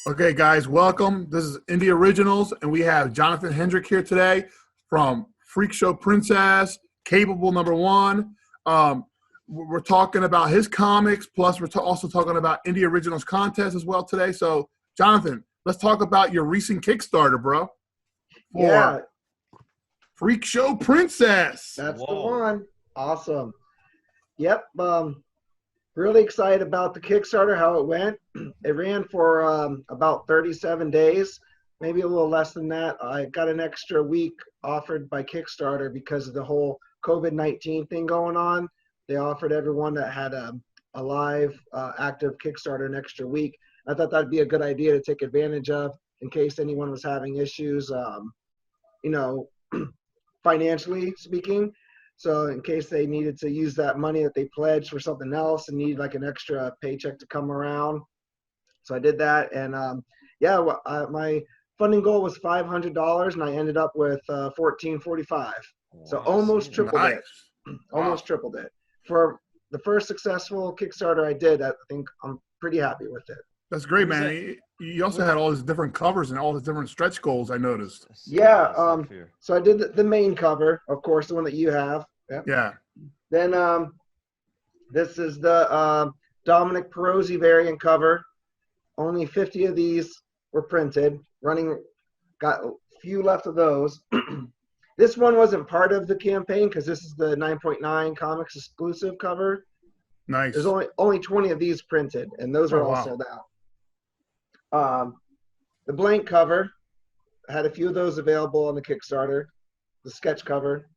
Okay, guys, welcome. This is Indie Originals, and we have Jonathan Hedrick here today from Freak Show Princess, Capable #1. We're talking about his comics, plus we're also talking about Indie Originals contest as well today. So, Jonathan, let's talk about your recent Kickstarter, bro, Yeah, for Freak Show Princess. that's the one. Awesome. Yep. Really excited about the Kickstarter, how it went. It ran for about 37 days, maybe a little less than that. I got an extra week offered by Kickstarter because of the whole COVID-19 thing going on. They offered everyone that had a live active Kickstarter an extra week. I thought that'd be a good idea to take advantage of in case anyone was having issues, you know, financially speaking. So in case they needed to use that money that they pledged for something else and need like an extra paycheck to come around. So I did that. And my funding goal was $500 and I ended up with $1,445. So almost tripled Nice. it. Almost tripled it. For the first successful Kickstarter I did, I think I'm pretty happy with it. That's great, man. You also had all these different covers and all these different stretch goals, I noticed. Yeah. So I did the main cover, of course, the one that you have. Yep. Yeah. Then this is the Dominic Perosi variant cover. Only 50 of these were printed. Got a few left of those. This one wasn't part of the campaign because this is the 9.9 Comics exclusive cover. Nice. There's only 20 of these printed, and those are all sold out. The blank cover, I had a few of those available on the Kickstarter. The sketch cover.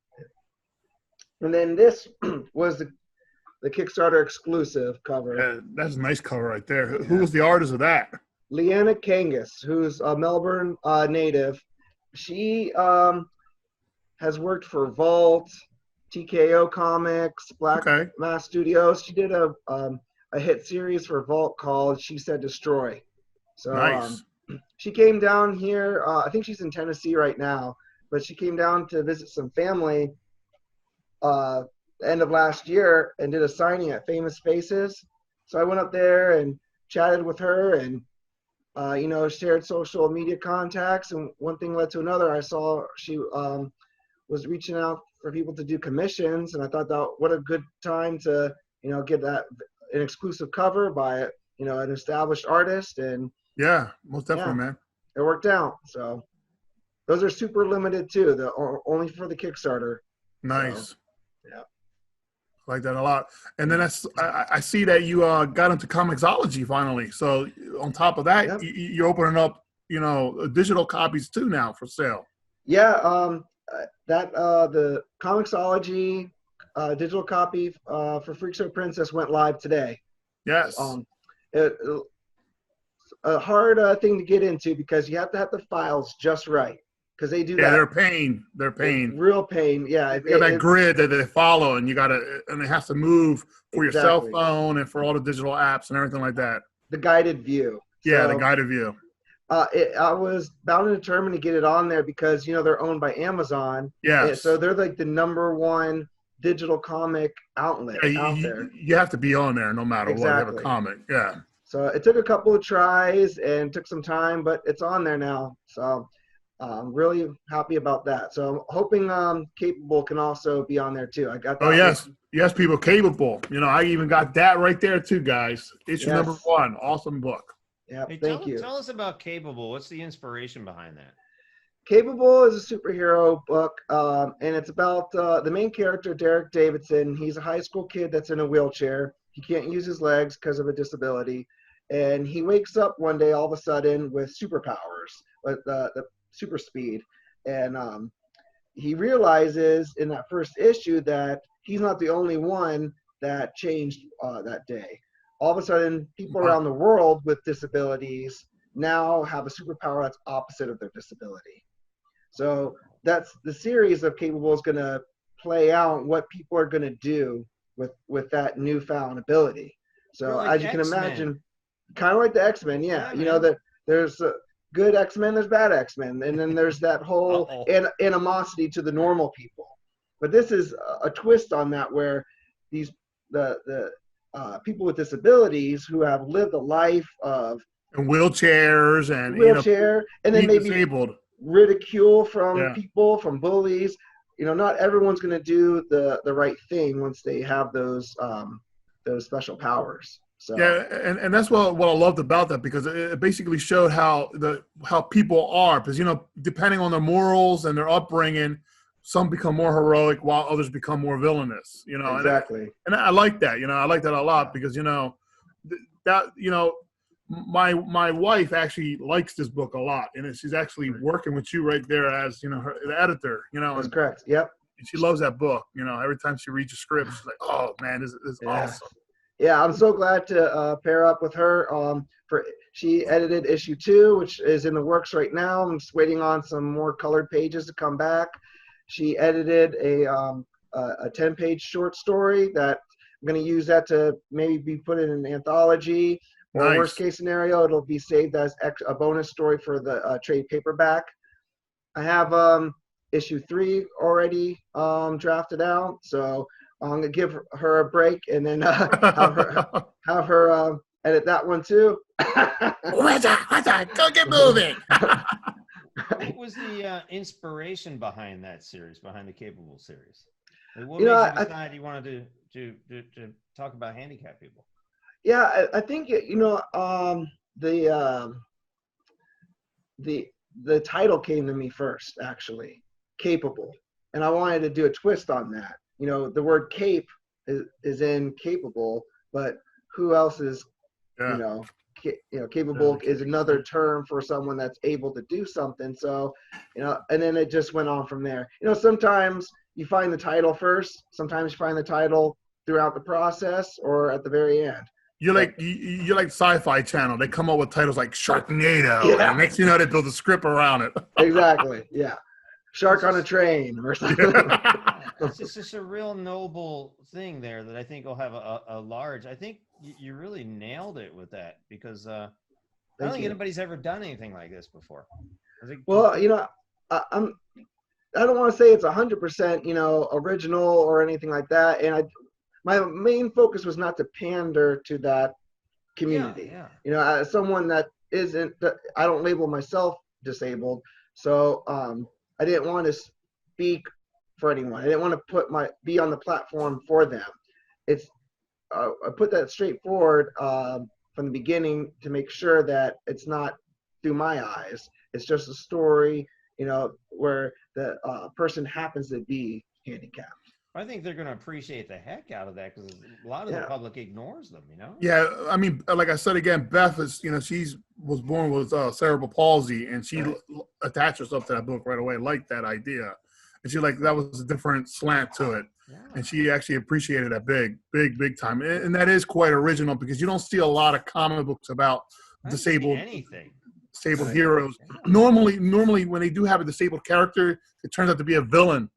And then this was the Kickstarter exclusive cover. Yeah, that's a nice cover right there. Who was the artist of that? Leanna Kangas, who's a Melbourne native. She has worked for Vault, TKO Comics, Black Mass Studios. She did a hit series for Vault called She Said Destroy. So nice. She came down here. I think she's in Tennessee right now, but she came down to visit some family end of last year and did a signing at Famous Faces. So I went up there and chatted with her and, shared social media contacts. And one thing led to another. I saw she was reaching out for people to do commissions. And I thought that what a good time to, get an exclusive cover by, an established artist. And yeah, most definitely, man. It worked out. So those are super limited too. Only for the Kickstarter. Nice. So, yeah. I like that a lot. And then I see that you got into Comixology finally. So on top of that, you're opening up, digital copies too now for sale. Yeah. The Comixology digital copy for Freak Show Princess went live today. Yes. A hard thing to get into because you have to have the files just right. Because they do that. Yeah, they're pain. They're pain. Real pain. Yeah. You got that grid that they follow, and and it has to move for your cell phone and for all the digital apps and everything like that. The guided view. Yeah, the guided view. I was bound and determined to get it on there because they're owned by Amazon. Yeah. So they're like the #1 digital comic outlet out there. You have to be on there no matter what. You have a comic. Yeah. So it took a couple of tries and took some time, but it's on there now. So. I'm really happy about that. So I'm hoping Capable can also be on there too. I got that. Oh, yes. Yes, people, Capable. I even got that right there too, guys. Issue #1. Awesome book. Yeah, hey, thank you. Tell us about Capable. What's the inspiration behind that? Capable is a superhero book, and it's about the main character, Derek Davidson. He's a high school kid that's in a wheelchair. He can't use his legs because of a disability. And he wakes up one day all of a sudden with superpowers, with the super speed, and he realizes in that first issue that he's not the only one that changed that day. All of a sudden, people around the world with disabilities now have a superpower that's opposite of their disability. So that's the series of Capable is going to play out what people are going to do with that newfound ability. So like as you can imagine, kind of like the X-Men, that there's good X-Men, there's bad X-Men, and then there's that whole animosity to the normal people. But this is a twist on that, where the people with disabilities who have lived a life of And wheelchairs and wheelchair, and then being maybe disabled. ridicule from Yeah. people, from bullies. Not everyone's going to do the right thing once they have those special powers. So Yeah, and that's what I loved about that, because it basically showed how people are, because depending on their morals and their upbringing, some become more heroic while others become more villainous. exactly. And I like that. I like that a lot, because that my wife actually likes this book a lot, and she's actually working with you right there as the editor. That's And correct. Yep. she loves that book. Every time she reads a script, she's like, "Oh man, this is Yeah. awesome." Yeah, I'm so glad to pair up with her. She edited issue 2, which is in the works right now. I'm just waiting on some more colored pages to come back. She edited a 10-page short story that I'm going to use that to maybe be put in an anthology, or Nice. worst case scenario, it'll be saved as a bonus story for the trade paperback. I have issue 3 already drafted out, so I'm gonna give her a break and then have her edit that one too. What's that? Go get moving. What was the inspiration behind that series, behind the Capable series? Like, what You know, made you decide you wanted to talk about handicapped people? Yeah, I think the title came to me first, actually, Capable, and I wanted to do a twist on that. The word cape is in capable, but who else is Yeah. capable is another term for someone that's able to do something. So and then it just went on from there. Sometimes you find the title first, sometimes you find the title throughout the process or at the very end. You're like Sci-Fi Channel. They come up with titles like Sharknado, Yeah. and next thing you know, they build a script around it. Exactly. Yeah. Shark on a train or something. It's just a real noble thing there that I think will have a large. I think you really nailed it with that, because I don't think anybody's ever done anything like this before. Well, I don't want to say it's 100%, original or anything like that. And my main focus was not to pander to that community. Yeah. As someone that I don't label myself disabled, so I didn't want to speak for anyone. I didn't want to be on the platform for them. It's I put that straightforward from the beginning to make sure that it's not through my eyes. It's just a story, where the person happens to be handicapped. I think they're going to appreciate the heck out of that, because a lot of the public ignores them, Yeah, I mean, like I said again, Beth is, she's was born with cerebral palsy, and she attached herself to that book right away, liked that idea, and she that was a different slant to it, and she actually appreciated that big time, and that is quite original, because you don't see a lot of comic books about disabled heroes. Normally, when they do have a disabled character, it turns out to be a villain.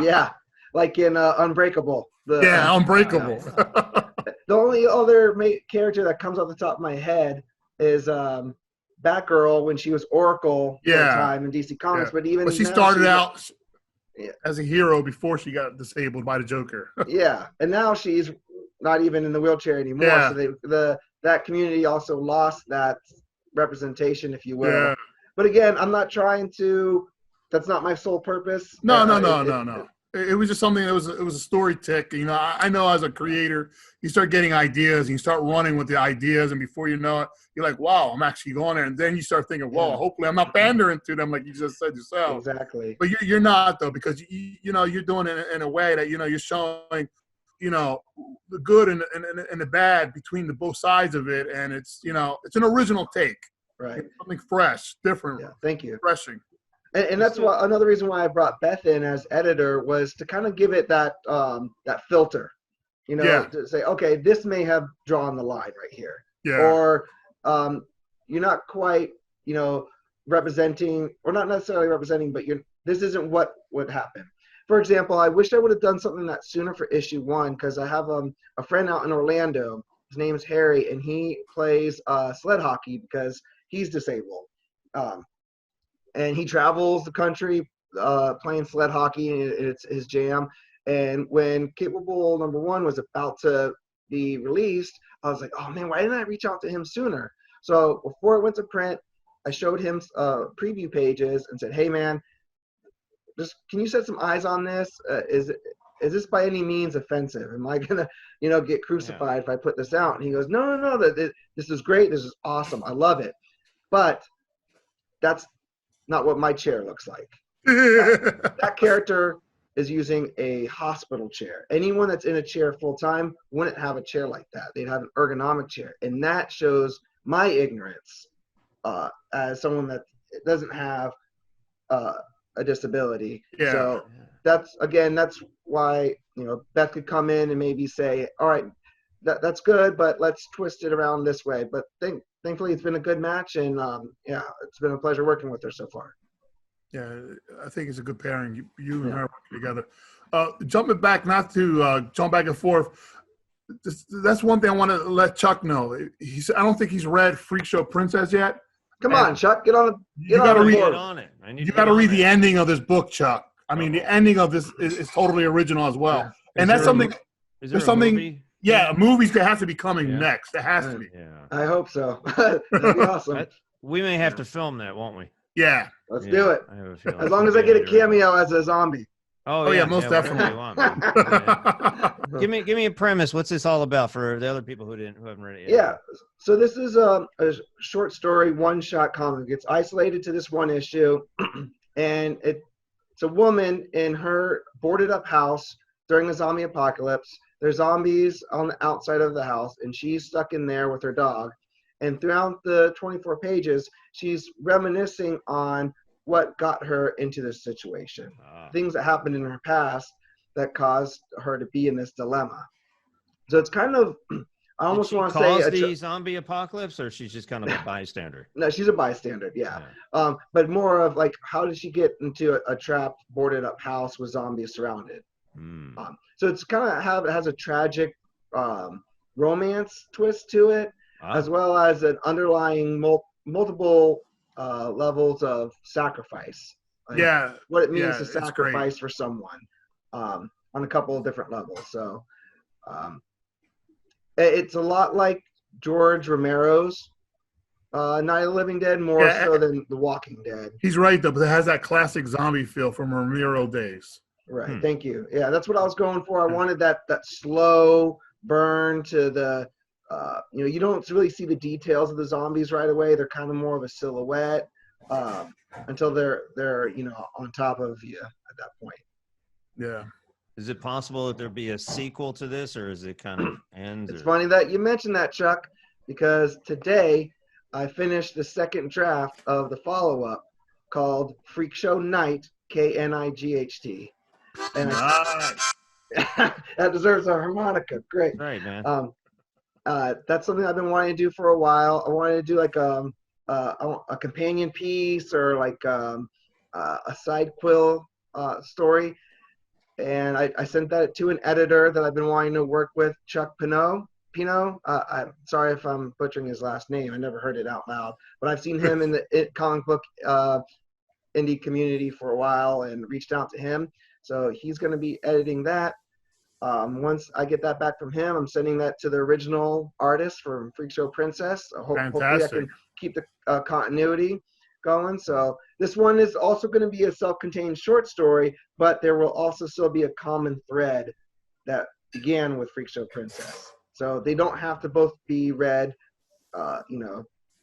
Yeah. Like in Unbreakable. Unbreakable. The only other character that comes off the top of my head is Batgirl when she was Oracle for a time in DC Comics. But even she started out as a hero before she got disabled by the Joker. And now she's not even in the wheelchair anymore. So that community also lost that representation, if you will. But again, I'm not trying to. That's not my sole purpose. No. It was just something that it was a story tick. I know as a creator, you start getting ideas and you start running with the ideas, and before you know it, you're like, wow, I'm actually going there. And then you start thinking, well, hopefully I'm not pandering to them like you just said yourself. Exactly. But you're not, though, because you're doing it in a way that you're showing the good and the bad between the both sides of it, and it's it's an original take. Right. It's something fresh, different. Yeah, thank you. Refreshing. And that's another reason why I brought Beth in as editor, was to kind of give it that filter, to say, okay, this may have drawn the line right here, or you're not quite, representing, or not necessarily representing, but this isn't what would happen. For example, I wish I would have done something that sooner for issue 1, because I have a friend out in Orlando. His name is Harry, and he plays sled hockey because he's disabled. And he travels the country playing sled hockey, and it's his jam. And when Capable #1 was about to be released, I was like, oh man, why didn't I reach out to him sooner? So before it went to print, I showed him preview pages and said, "Hey, man, just can you set some eyes on this? Is this by any means offensive? Am I gonna, get crucified if I put this out?" And he goes, "No, no, no. This is great. This is awesome. I love it. But that's not what my chair looks like. That character is using a hospital chair. Anyone that's in a chair full time wouldn't have a chair like that. They'd have an ergonomic chair, and that shows my ignorance as someone that doesn't have a disability. Yeah. So that's why Beth could come in and maybe say, all right, that's good, but let's twist it around this way. But thankfully it's been a good match, and it's been a pleasure working with her so far. Yeah, I think it's a good pairing. You and her working together. Jumping back, not to jump back and forth. That's one thing I want to let Chuck know. I don't think he's read Freak Show Princess yet. Come on, Chuck, get on You got to read it. You got to read the ending of this book, Chuck. I mean, the ending of this is totally original as well. Yeah. And that's something. There's something. Movie? Yeah, movies that have to be coming next. It has to be. Yeah. I hope so. That'd be awesome. We may have to film that, won't we? Yeah. Let's do it. As long as I get a cameo as a zombie. Oh yeah, most definitely. Give me a premise. What's this all about for the other people who haven't read it yet? Yeah. So this is a short story, one-shot comic. It's isolated to this one issue, and it's a woman in her boarded-up house during the zombie apocalypse. There's zombies on the outside of the house, and she's stuck in there with her dog. And throughout the 24 pages, she's reminiscing on what got her into this situation, things that happened in her past that caused her to be in this dilemma. So it's kind of, I almost want to say, the zombie apocalypse, or she's just kind of a bystander? No, she's a bystander, yeah. But more of like, how did she get into a trapped, boarded up house with zombies surrounded? So it's kind of it has a tragic romance twist to it, as well as an underlying multiple levels of sacrifice. Like what it means to sacrifice for someone on a couple of different levels. So it's a lot like George Romero's Night of the Living Dead, more so than The Walking Dead. He's right though, but it has that classic zombie feel from Romero days. Right. Thank you. Yeah, that's what I was going for. I wanted that slow burn to the you don't really see the details of the zombies right away. They're kind of more of a silhouette until they're on top of you at that point. Yeah. Is it possible that there be a sequel to this, or is it kind of ends? It's funny that you mentioned that, Chuck, because today I finished the second draft of the follow-up called Freak Show Night, Knight. And that deserves a harmonica. Great. Right, man. That's something I've been wanting to do for a while. I wanted to do like a companion piece or like a side quill story. And I sent that to an editor that I've been wanting to work with, Chuck Pino. I'm sorry if I'm butchering his last name. I never heard it out loud. But I've seen him in the comic book indie community for a while and reached out to him. So he's going to be editing that. Once I get that back from him, I'm sending that to the original artist from Freak Show Princess. Hopefully I can keep the continuity going. So this one is also going to be a self-contained short story, but there will also still be a common thread that began with Freak Show Princess. So they don't have to both be read,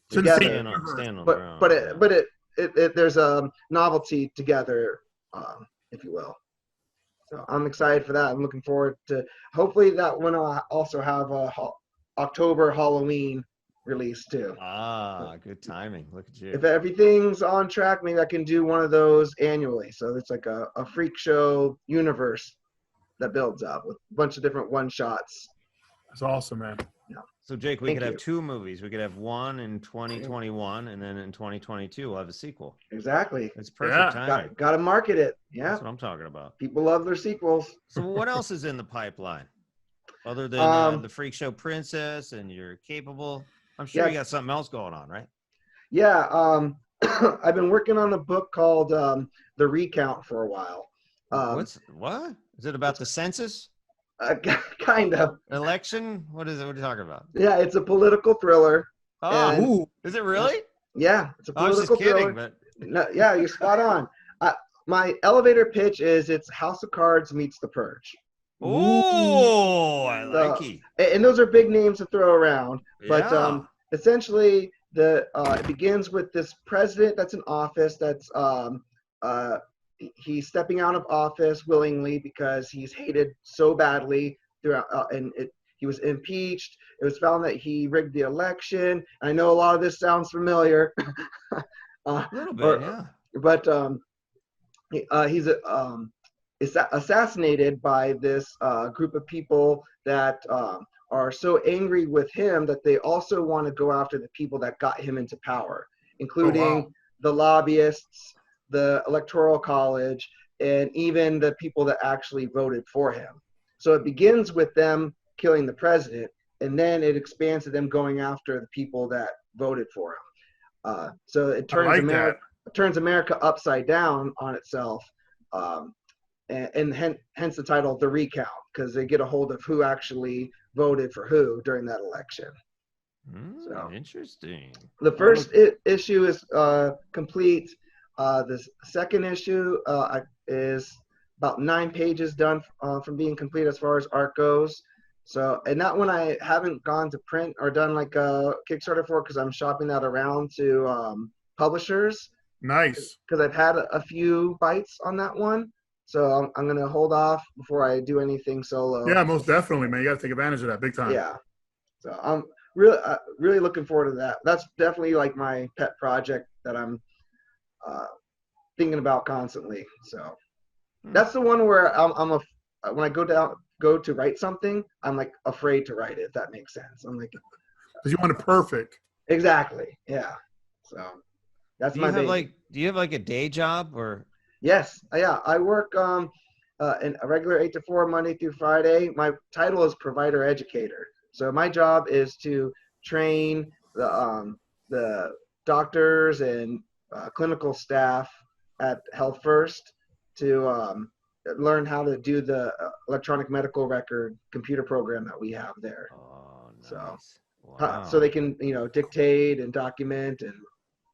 together. But there's a novelty together, if you will. So I'm excited for that. I'm looking forward to hopefully that one will also have a October Halloween release too. Good timing. Look at you. If everything's on track, maybe I can do one of those annually. So it's like a freak show universe that builds up with a bunch of different one-shots. That's awesome, man. Yeah. So Jake, we could have two movies. We could have one in 2021, and then in 2022 we'll have a sequel. Exactly. It's perfect timing. Got to market it. Yeah. That's what I'm talking about. People love their sequels. So what else is in the pipeline other than the Freak Show Princess and You're Capable? I'm sure you got something else going on, right? Yeah. I've been working on a book called The Recount for a while. What? Is it about the census? Kind of. Election? What is it? What are you talking about? Yeah, it's a political thriller. Oh, Ooh. is it really? Yeah, it's a I was political just kidding, thriller. but No, yeah, you're spot on. My elevator pitch is it's House of Cards meets The Purge. oh, I like So, it. and those are big names to throw around. But Yeah. essentially, it begins with this president that's in office. Uh, he's stepping out of office willingly because he's hated so badly throughout, he was impeached. It was found that he rigged the election. I know a lot of this sounds familiar. A little bit, yeah. But he's assassinated by this group of people that are so angry with him that they also want to go after the people that got him into power, including the lobbyists, the electoral college, and even the people that actually voted for him. So it begins with them killing the president, and then it expands to them going after the people that voted for him. So it turns America upside down on itself, and hence the title, The Recount, because they get a hold of who actually voted for who during that election. So Interesting. the first issue is complete. The second issue is about 9 pages done from being complete as far as art goes. So, and that one I haven't gone to print or done like a Kickstarter for, because I'm shopping that around to publishers. Nice. Because I've had a few bites on that one. So I'm going to hold off before I do anything solo. Yeah, most definitely, man. You got to take advantage of that big time. Yeah. So I'm really looking forward to that. That's definitely like my pet project that I'm thinking about constantly. So that's the one where when I go to write something, I'm like afraid to write it, if that makes sense. I'm like, because you want it perfect. Exactly. Yeah. So that's my baby. Do you have like a day job or? Yes. Yeah. I work in a regular 8 to 4 Monday through Friday. My title is provider educator. So my job is to train the doctors and clinical staff at Health First to learn how to do the electronic medical record computer program that we have there. Oh, nice. So, wow. so they can dictate and document and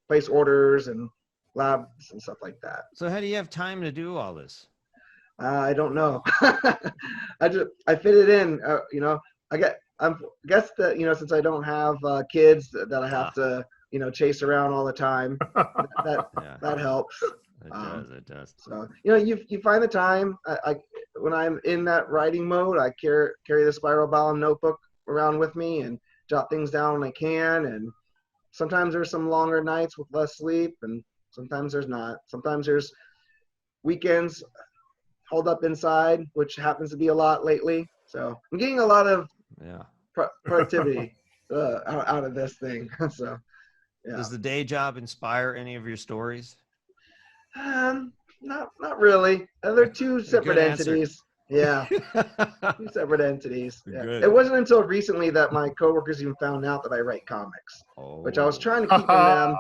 place orders and labs and stuff like that. So how do you have time to do all this? I don't know. I fit it in. I guess that since I don't have kids that I have to chase around all the time, that helps. It does. So you find the time. When I'm in that writing mode, I carry the spiral bound notebook around with me and jot things down when I can. And sometimes there's some longer nights with less sleep, and sometimes there's not. Sometimes there's weekends holed up inside, which happens to be a lot lately. So I'm getting a lot of productivity out of this thing. So yeah. Does the day job inspire any of your stories? Not really. They're two separate entities. Yeah, two separate entities. Yeah. It wasn't until recently that my coworkers even found out that I write comics, which I was trying to keep from them.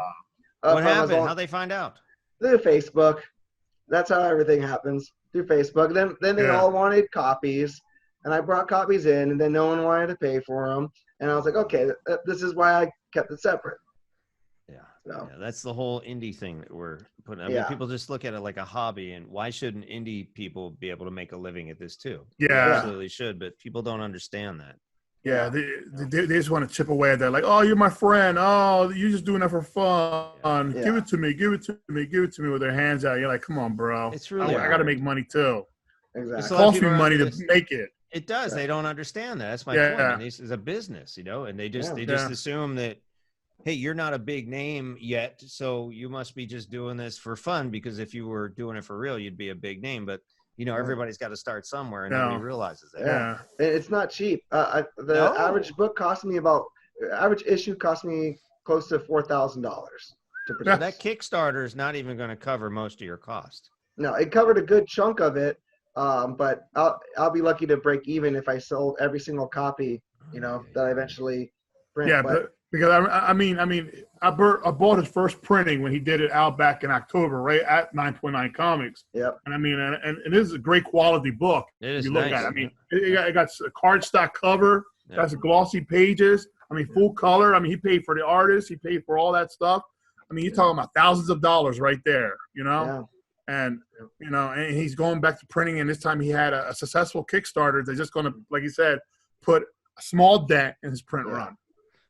What happened? How'd they find out? Through Facebook. That's how everything happens, through Facebook. Then they all wanted copies, and I brought copies in, and then no one wanted to pay for them. And I was like, okay, this is why I kept it separate. Yeah, that's the whole indie thing that we're putting. I mean, people just look at it like a hobby, and why shouldn't indie people be able to make a living at this too? Yeah, they absolutely should, but people don't understand that. Yeah, they just want to chip away at that. Like, oh, you're my friend. Oh, you're just doing that for fun. Yeah. Give it to me. Give it to me. Give it to me with their hands out. You're like, come on, bro. It's really I got to make money too. Exactly. It costs me money to make it. It does. They don't understand that. That's my point. And this is a business, and they just assume that, hey, you're not a big name yet, so you must be just doing this for fun, because if you were doing it for real, you'd be a big name. But everybody's got to start somewhere, and nobody realizes that. Yeah, it's not cheap. Average book cost me average issue cost me close to $4,000 to produce. That Kickstarter is not even going to cover most of your cost. No, it covered a good chunk of it, but I'll be lucky to break even if I sold every single copy, that I eventually print. Yeah, but because I bought his first printing when he did it out back in October, right at 9.9 Comics. Yep. And and it is a great quality book. It is you look nice. at it. It got a cardstock cover. Got some glossy pages. I mean, full color. I mean, he paid for the artist. He paid for all that stuff. I mean, you're talking about thousands of dollars right there, you know? Yeah. And, you know, and he's going back to printing, and this time he had a successful Kickstarter. They're just going to, like you said, put a small dent in his print run.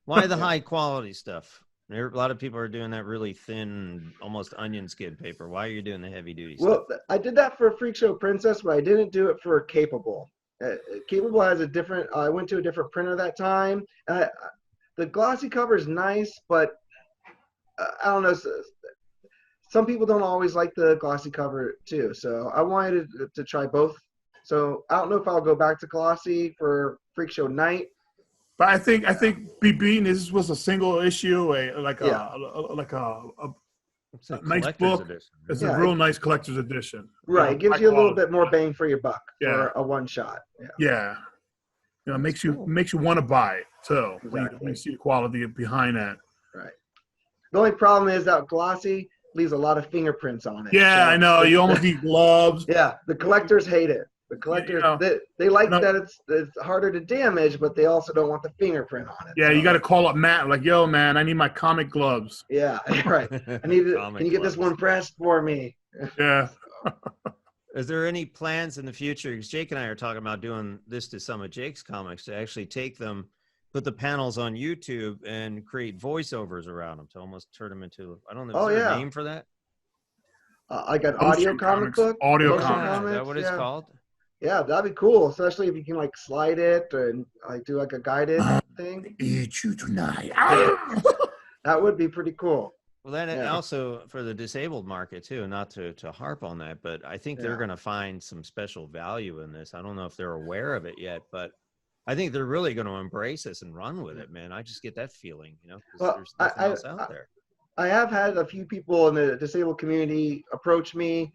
Why the high quality stuff? A lot of people are doing that really thin, almost onion skin paper. Why are you doing the heavy duty stuff? Well, I did that for Freak Show Princess, but I didn't do it for Capable. Capable has a different, I went to a different printer that time. The glossy cover is nice, but I don't know. Some people don't always like the glossy cover too. So I wanted to try both. So I don't know if I'll go back to glossy for Freak Show Night. But I think being this was a single issue, a nice book. Edition. It's a real nice collector's edition. Right, it gives you a little bit more bang for your buck for a one shot. Yeah, you know, makes you want to buy it too. Exactly. When you see the quality behind that. Right. The only problem is that glossy leaves a lot of fingerprints on it. Yeah, so I know. You almost need gloves. Yeah, the collectors hate it. The collectors, they like that it's harder to damage, but they also don't want the fingerprint on it. Yeah, so you got to call up Matt, like, yo, man, I need my comic gloves. Yeah, right. I need it. Can you get this one pressed for me? Yeah. Is there any plans in the future? Because Jake and I are talking about doing this to some of Jake's comics, to actually take them, put the panels on YouTube and create voiceovers around them to almost turn them into, I don't know, is there a name for that? I got audio comic book. Audio comics. Is that what it's called? Yeah, that'd be cool, especially if you can like slide it and like do like a guided thing. Eat you tonight. That would be pretty cool. Well, then also for the disabled market too, not to harp on that, but I think they're going to find some special value in this. I don't know if they're aware of it yet, but I think they're really going to embrace this and run with it, man. I just get that feeling, you know, because there's nothing else out there. I have had a few people in the disabled community approach me,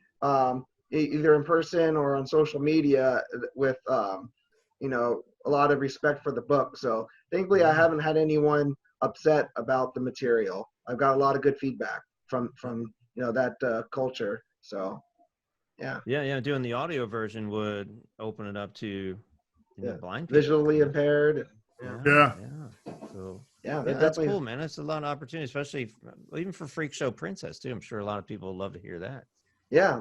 either in person or on social media with, you know, a lot of respect for the book. So thankfully I haven't had anyone upset about the material. I've got a lot of good feedback from you know, that culture. So, yeah. Yeah. Doing the audio version would open it up to blind people. Visually impaired. Yeah. So that's cool, man. That's a lot of opportunity, especially even for Freak Show Princess too. I'm sure a lot of people would love to hear that. Yeah,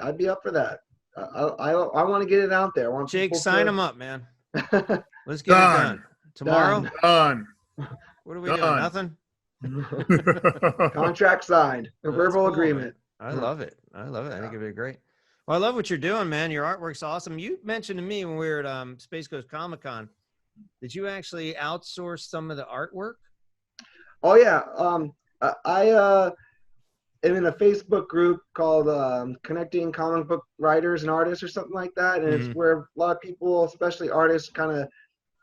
I'd be up for that. I want to get it out there. I want Jake, sign them up, man. Let's get it done. Tomorrow? Done. What are we doing? Nothing? Contract signed. A verbal agreement. Man. I love it. I think it'd be great. Well, I love what you're doing, man. Your artwork's awesome. You mentioned to me when we were at Space Coast Comic-Con, did you actually outsource some of the artwork? Oh, yeah. I am in a Facebook group called Connecting Comic Book Writers and Artists or something like that. And it's where a lot of people, especially artists, kind of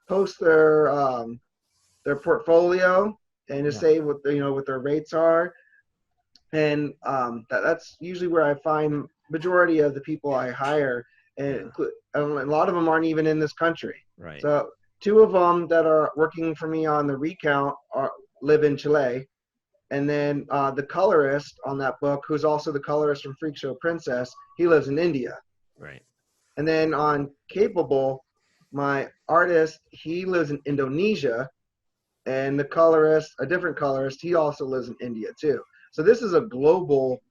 post their portfolio and just say what their rates are. And that's usually where I find majority of the people I hire. And a lot of them aren't even in this country. Right. So 2 of them that are working for me on the recount live in Chile. And then the colorist on that book, who's also the colorist from Freak Show Princess, he lives in India. Right. And then on Capable, my artist, he lives in Indonesia. And the colorist, a different colorist, he also lives in India too. So this is a global.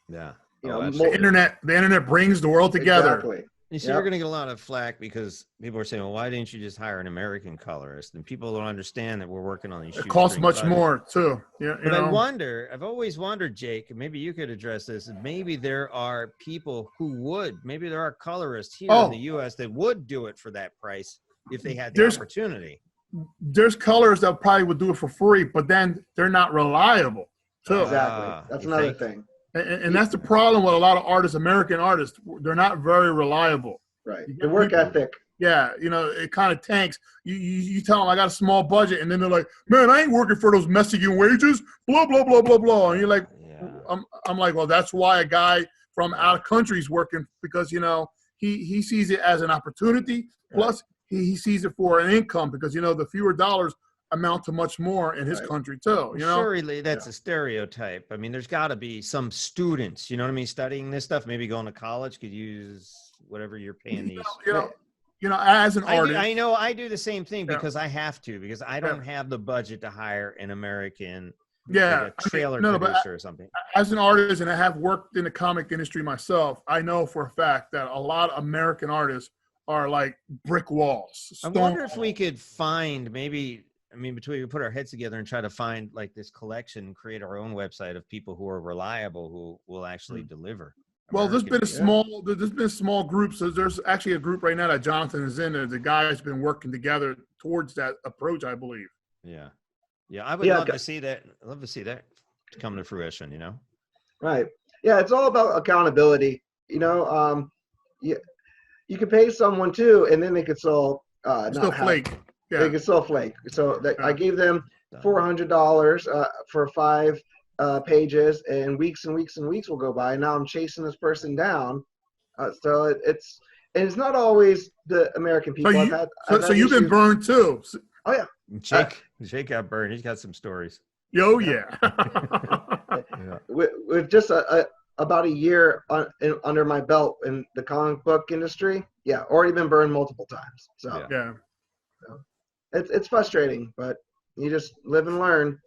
Yeah. The internet brings the world together. Exactly. You see, you're going to get a lot of flack because people are saying, well, why didn't you just hire an American colorist? And people don't understand that we're working on these It costs much more, too. Yeah, but I've always wondered, Jake, maybe you could address this. Maybe there are people who would, maybe there are colorists here in the U.S. that would do it for that price if they had the opportunity. There's colors that probably would do it for free, but then they're not reliable, too. Exactly. That's another thing. And that's the problem with a lot of artists, American artists. They're not very reliable. Right. The work ethic. Yeah, it kind of tanks. You tell them I got a small budget, and then they're like, "Man, I ain't working for those Mexican wages." Blah blah blah blah blah. And you're like, I'm like, well, that's why a guy from out of country is working, because he sees it as an opportunity. Plus, he sees it for an income, because the fewer dollars amount to much more in his country too. Surely that's a stereotype. I mean, there's got to be some students, studying this stuff, maybe going to college, could use whatever you're paying these. you know, as an artist, I know I do the same thing Yeah. because I have to, because I don't have the budget to hire an American, yeah, like a trailer but producer or something. as an artist, and I have worked in the comic industry myself, I know for a fact that a lot of American artists are like brick walls. I wonder if we could find maybe, I mean, between we put our heads together and try to find like this collection and create our own website of people who are reliable, who will actually deliver. Well, there's been American. there's been small groups. So there's actually a group right now that Jonathan is in. The guys been working together towards that approach, I believe. Yeah. Yeah. I would love to see that. I'd love to see that come to fruition, you know? Right. Yeah. It's all about accountability. You know, you can pay someone too, and then they could still flake. Yeah. They could still flake. So I gave them $400 for 5 pages, and weeks will go by. Now I'm chasing this person down. So it's not always the American people. So you've been burned too. Oh yeah. Jake got burned. He's got some stories. Oh yeah. With just about a year under my belt in the comic book industry, already been burned multiple times. So yeah. It's frustrating, but you just live and learn.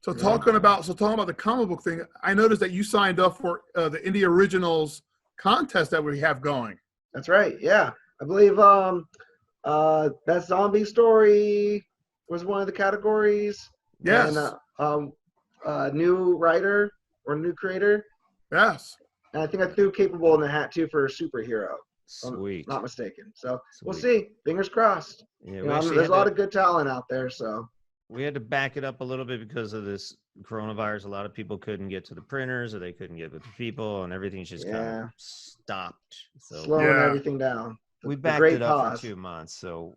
So talking about the comic book thing, I noticed that you signed up for the Indie Originals contest that we have going. That's right. Yeah, I believe that zombie story was one of the categories. Yes. And new writer or new creator. Yes. And I think I threw Capable in the hat too for a superhero. Sweet. Not mistaken. So we'll see. Fingers crossed. Yeah, there's a lot of good talent out there. So we had to back it up a little bit because of this coronavirus. A lot of people couldn't get to the printers, or they couldn't get with the people, and everything's just kind of stopped. So slowing everything down. We backed it up for 2 months. So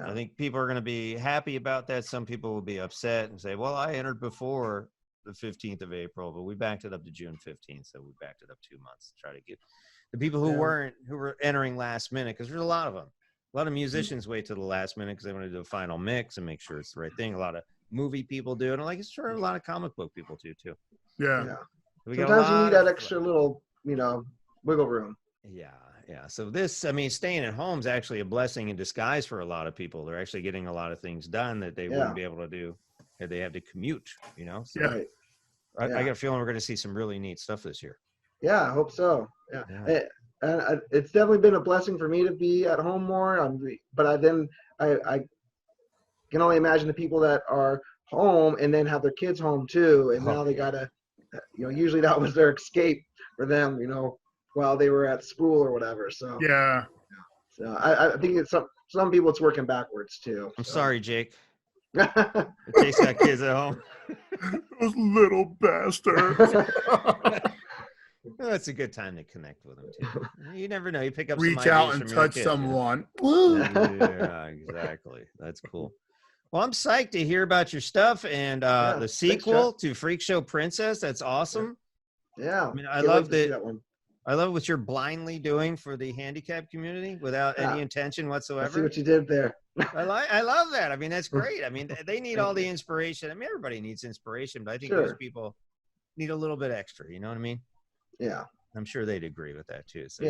I think people are going to be happy about that. Some people will be upset and say, well, I entered before the 15th of April, but we backed it up to June 15th. So we backed it up 2 months to try to get the people who were entering last minute, because there's a lot of them. A lot of musicians wait till the last minute because they want to do a final mix and make sure it's the right thing. A lot of movie people do it. And it's sure a lot of comic book people do too. Yeah. Sometimes you need that extra little, wiggle room. Yeah. Yeah. So this, I mean, staying at home is actually a blessing in disguise for a lot of people. They're actually getting a lot of things done that they wouldn't be able to do if they had to commute, So I got a feeling we're going to see some really neat stuff this year. Yeah, I hope so. Yeah. And it's definitely been a blessing for me to be at home more. But I can only imagine the people that are home and then have their kids home too. And now they got to, usually that was their escape for them, while they were at school or whatever. So So I think it's some people it's working backwards too. I'm sorry, Jake. Jake's got kids at home. Those little bastards. Well, it's a good time to connect with them too. You never know. You pick up reach some out ideas and from your touch kids, someone. Yeah, exactly. That's cool. Well, I'm psyched to hear about your stuff and the sequel to Freak Show Princess. That's awesome. Yeah. I mean, I love that one. I love what you're blindly doing for the handicapped community without any intention whatsoever. I see what you did there. I love that. I mean, that's great. I mean, they need all the inspiration. I mean, everybody needs inspiration, but I think those people need a little bit extra. You know what I mean? Yeah. I'm sure they'd agree with that too. So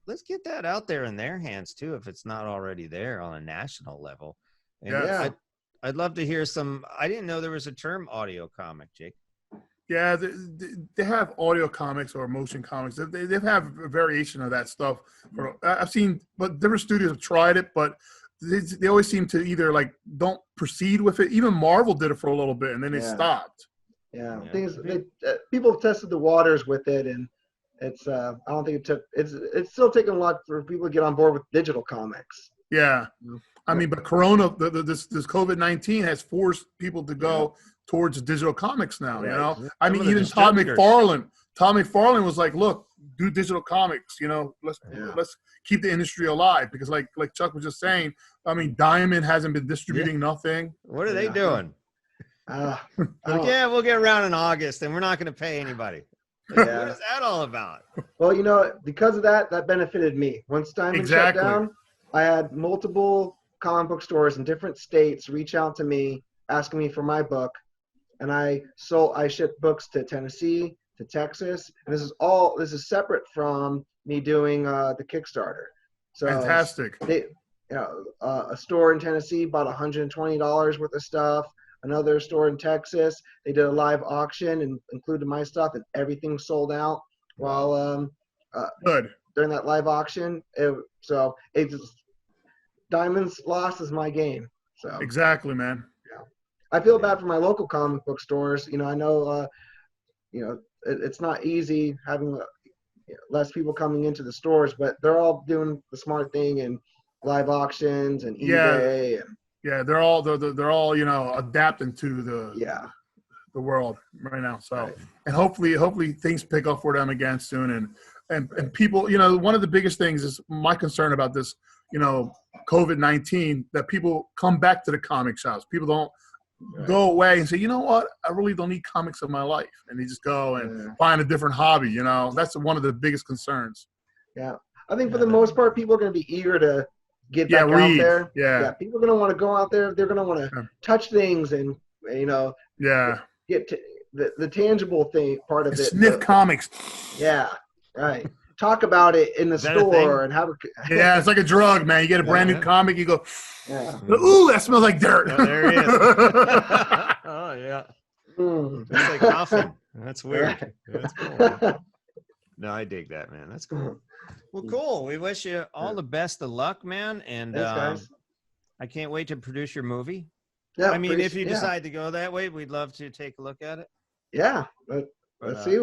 let's get that out there in their hands too, if it's not already there on a national level. And I'd love to hear some. I didn't know there was a term audio comic, Jake. Yeah, they have audio comics or motion comics. They have a variation of that stuff. I've seen, but different studios have tried it, but they always seem to either don't proceed with it. Even Marvel did it for a little bit, and then they stopped. Yeah, things people have tested the waters with it, and it's I don't think it took. It's still taking a lot for people to get on board with digital comics. Yeah, I mean, but Corona, this COVID-19 has forced people to go towards digital comics now. Right. I mean, even Todd McFarlane was like, "Look, do digital comics. Let's keep the industry alive." Because like Chuck was just saying, I mean, Diamond hasn't been distributing nothing. What are they doing? We'll get around in August, and we're not going to pay anybody. What is that all about? Well, because of that benefited me. Once Diamond shut down, I had multiple comic book stores in different states reach out to me asking me for my book, and I shipped books to Tennessee, to Texas, and this is separate from me doing the Kickstarter. So fantastic. A store in Tennessee bought $120 worth of stuff. Another store in Texas, they did a live auction and included my stuff, and everything sold out. While Good. during that live auction, Diamond's loss is my game. So exactly, man. Yeah, I feel bad for my local comic book stores. I know it's not easy having less people coming into the stores, but they're all doing the smart thing and live auctions and eBay. Yeah, they're all adapting to the world right now. So Right. And hopefully things pick up for them again soon. And people, one of the biggest things is my concern about this, COVID-19, that people come back to the comic shops. People don't go away and say, you know what, I really don't need comics in my life. And they just go and find a different hobby. That's one of the biggest concerns. Yeah. I think for the most part, people are going to be eager to get back out there. Yeah. People are going to want to go out there. They're going to want to touch things and, get to the tangible thing part of it. Sniff comics. Yeah. Right. Talk about it in the store and have yeah, it's like a drug, man. You get a brand new comic, you go, ooh, that smells like dirt. Oh, there he is. Oh, yeah. It's like coughing. That's weird. That's cool. No, I dig that, man. That's cool. Well, cool. We wish you all the best of luck, man. And thanks, guys. I can't wait to produce your movie. Yeah, I mean, if you decide to go that way, we'd love to take a look at it. Yeah. Let's see.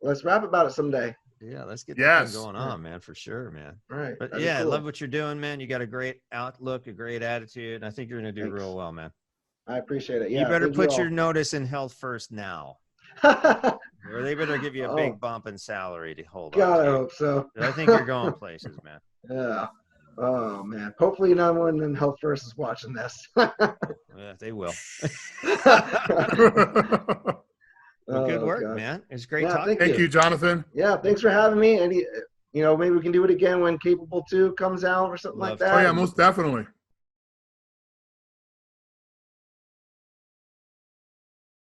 Let's rap about it someday. Yeah, let's get that thing going on, man, for sure, man. All right. But I love what you're doing, man. You got a great outlook, a great attitude, and I think you're going to do real well, man. I appreciate it. Yeah, you better put your notice in Health First now. Or they better give you a big bump in salary to hold on. God, I hope so. I think you're going places, man. Yeah. Oh, man. Hopefully no one in Health First is watching this. Yeah, they will. Well, good work, man. It's great talking. Thank you, Jonathan. Yeah, thanks for having me. And maybe we can do it again when Capable 2 comes out or something like that. Oh yeah, most definitely.